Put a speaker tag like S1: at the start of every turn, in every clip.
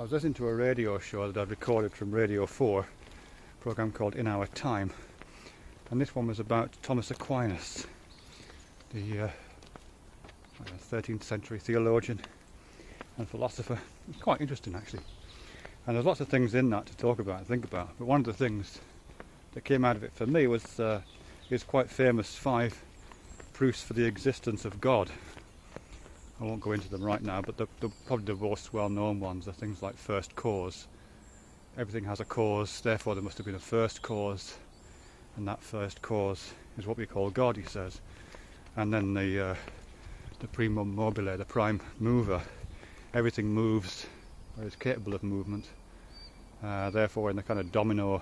S1: I was listening to a radio show that I'd recorded from Radio 4, a programme called In Our Time, and this one was about Thomas Aquinas, the 13th century theologian and philosopher. It was quite interesting actually, and there's lots of things in that to talk about and think about, but one of the things that came out of it for me was his quite famous 5 proofs for the existence of God. I won't go into them right now, but probably the most well-known ones are things like first cause. Everything has a cause, therefore there must have been a first cause, and that first cause is what we call God, he says. And then the primum mobile, the prime mover. Everything moves, or is capable of movement. Therefore, in the kind of domino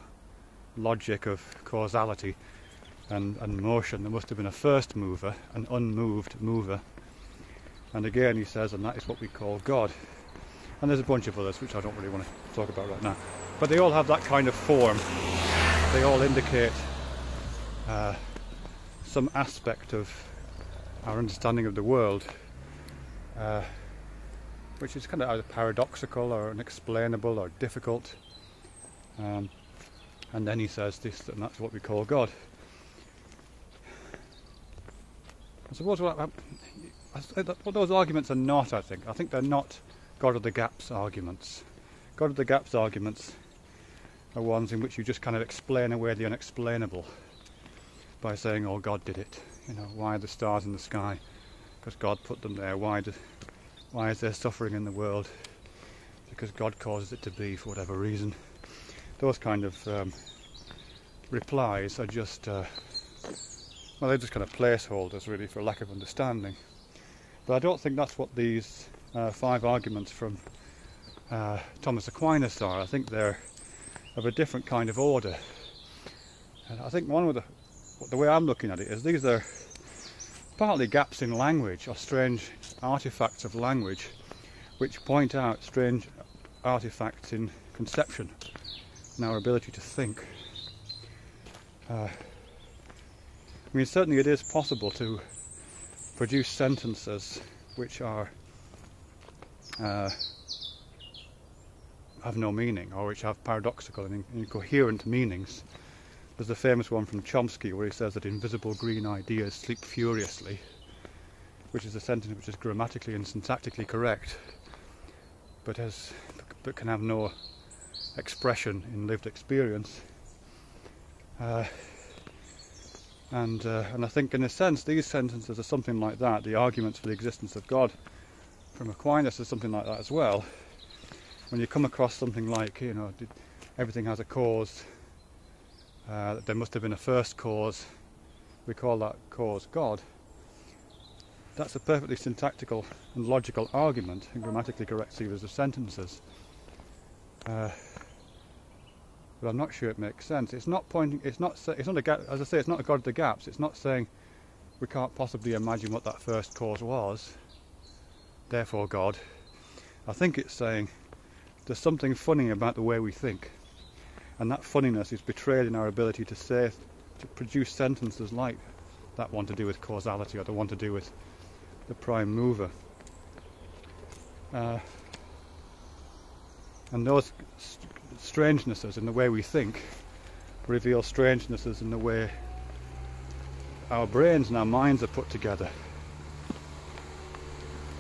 S1: logic of causality and motion, there must have been a first mover, an unmoved mover. And again he says, and that is what we call God. And there's a bunch of others which I don't really want to talk about right now. But they all have that kind of form. They all indicate some aspect of our understanding of the world, which is kind of either paradoxical or unexplainable or difficult. And then he says this, and that's what we call God. I suppose what those arguments are not, I think they're not God of the gaps arguments. God of the gaps arguments are ones in which you just kind of explain away the unexplainable by saying, oh, God did it. You know, why are the stars in the sky? Because God put them there. Why is there suffering in the world? Because God causes it to be for whatever reason. Those kind of replies are just, well, they're just kind of placeholders really for lack of understanding. But I don't think that's what these 5 arguments from Thomas Aquinas are. I think they're of a different kind of order. And I think one of the way I'm looking at it is these are partly gaps in language, or strange artefacts of language, which point out strange artefacts in conception and our ability to think. I mean, certainly it is possible to produce sentences which are have no meaning, or which have paradoxical and incoherent meanings. There's a famous one from Chomsky where he says that invisible green ideas sleep furiously, which is a sentence which is grammatically and syntactically correct, but can have no expression in lived experience. And I think in a sense these sentences are something like that. The arguments for the existence of God from Aquinas is something like that as well. When you come across something like, you know, everything has a cause, there must have been a first cause, we call that cause God. That's a perfectly syntactical and logical argument and grammatically correct series of sentences. But I'm not sure it makes sense. It's not pointing. It's not a gap. As I say, it's not a God of the gaps. It's not saying we can't possibly imagine what that first cause was. Therefore, God. I think it's saying there's something funny about the way we think, and that funniness is betrayed in our ability to produce sentences like that one to do with causality, or the one to do with the prime mover. And those strangenesses in the way we think reveal strangenesses in the way our brains and our minds are put together.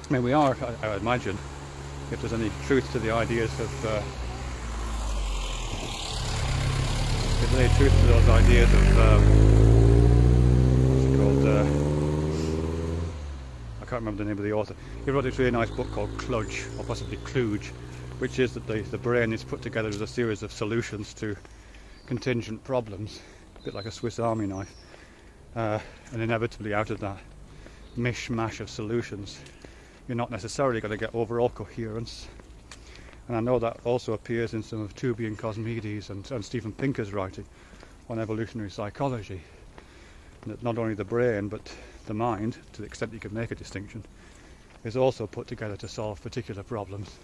S1: I mean, we are, I imagine, if there's any truth to the ideas of if there's any truth to those ideas of what's it called, I can't remember the name of the author. He wrote this really nice book called Kludged, or possibly Kludged, which is that the brain is put together as a series of solutions to contingent problems, a bit like a Swiss Army knife, and inevitably out of that mishmash of solutions you're not necessarily going to get overall coherence. And I know that also appears in some of Tooby and Cosmides and Steven Pinker's writing on evolutionary psychology, and that not only the brain but the mind, to the extent you can make a distinction, is also put together to solve particular problems.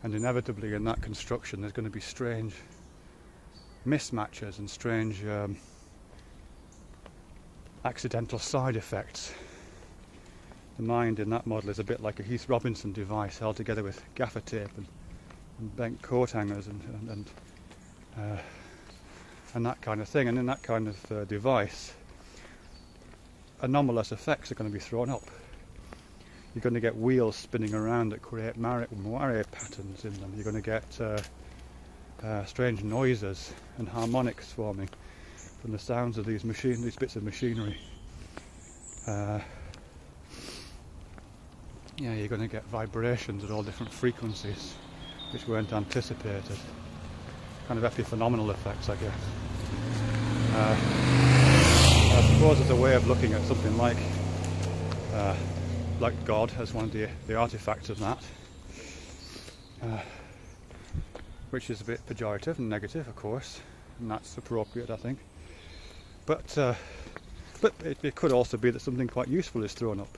S1: And inevitably in that construction there's going to be strange mismatches and strange accidental side effects. The mind in that model is a bit like a Heath Robinson device held together with gaffer tape and and bent coat hangers and that kind of thing. And in that kind of device, anomalous effects are going to be thrown up. You're going to get wheels spinning around that create moire patterns in them. You're going to get strange noises and harmonics forming from the sounds of these bits of machinery. Yeah, you're going to get vibrations at all different frequencies which weren't anticipated. Kind of epiphenomenal effects, I guess. I suppose it's a way of looking at something like God as one of the artefacts of that, which is a bit pejorative and negative, of course, and that's appropriate, I think. But it could also be that something quite useful is thrown up.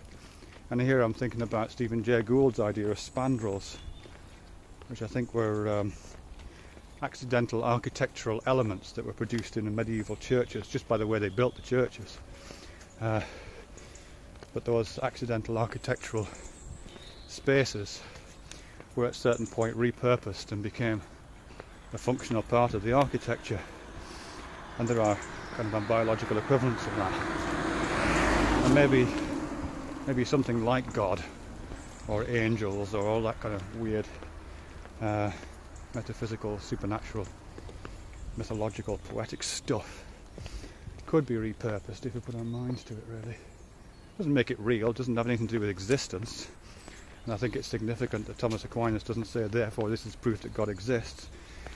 S1: And here I'm thinking about Stephen Jay Gould's idea of spandrels, which I think were accidental architectural elements that were produced in the medieval churches just by the way they built the churches. But those accidental architectural spaces were at a certain point repurposed and became a functional part of the architecture. And there are kind of biological equivalents of that. And maybe something like God or angels or all that kind of weird metaphysical, supernatural, mythological, poetic stuff could be repurposed if we put our minds to it, really. Doesn't make it real, doesn't have anything to do with existence. And I think it's significant that Thomas Aquinas doesn't say, therefore this is proof that God exists.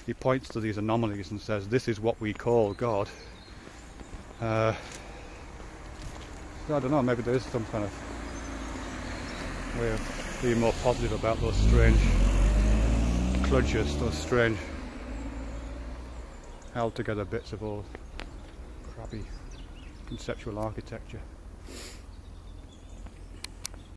S1: He points to these anomalies and says, this is what we call God. So I don't know, maybe there is some kind of way of being more positive about those strange kludges, those strange held together bits of old crappy conceptual architecture.